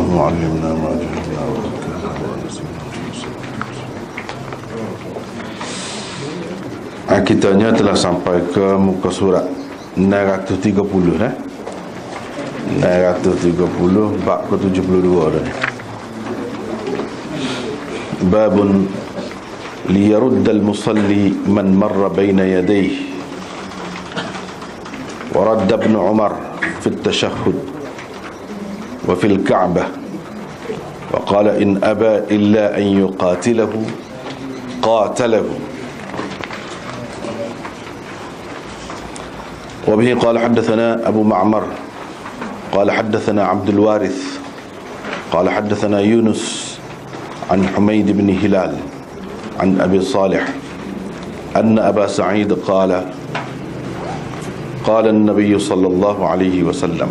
اللهم علمنا ما جهلنا وذكرنا ونسينا. Kitanya telah sampai ke muka surat 930 930 bab ke-72 dah. Babun liyarud al-musalli man marra baina yadayhi wa radda ibn Umar fi at-tashahhud wa fi al-Ka'bah wa qala in aba illa an yuqatilahu qatalahu. وبه قال حدثنا أبو معمر قال حدثنا عبد الوارث قال حدثنا يونس عن حميد بن هلال عن أبي صالح أن أبا سعيد قال النبي صلى الله عليه وسلم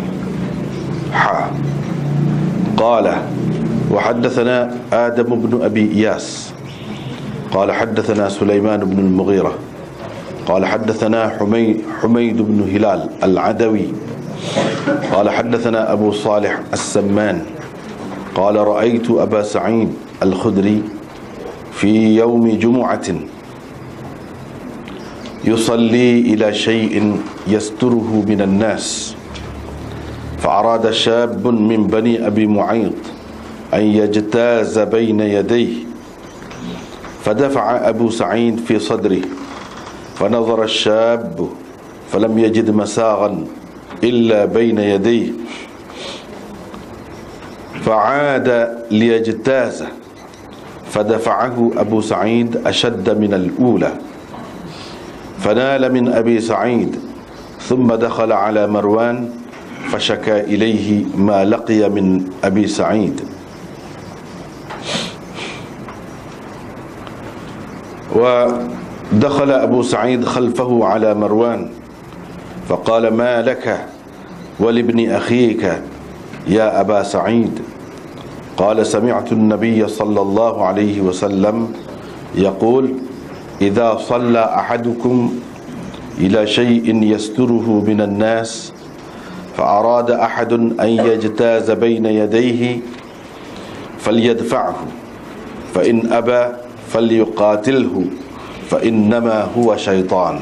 قال وحدثنا آدم بن أبي إياس قال حدثنا سليمان بن المغيرة قال حدثنا حميد بن هلال العدوي قال حدثنا أبو صالح السمان قال رأيت أبا سعيد الخدري في يوم جمعة يصلي إلى شيء يستره من الناس فأراد شاب من بني أبي معيط أن يجتاز بين يديه فدفع أبو سعيد في صدره فنظر الشاب فلم يجد مساغا إلا بين يديه فعاد ليجتازه فدفعه أبو سعيد أشد من الأولى فنال من أبي سعيد ثم دخل على مروان فشكى إليه ما لقي من أبي سعيد ودخل أبو سعيد خلفه على مروان فقال ما لك ولابن أخيك يا أبا سعيد؟ قال سمعت النبي صلى الله عليه وسلم يقول إذا صلى أحدكم إلى شيء يستره من الناس فأراد أحد أن يجتاز بين يديه فليدفعه فإن أبى فليقاتله فإنما هو شيطان.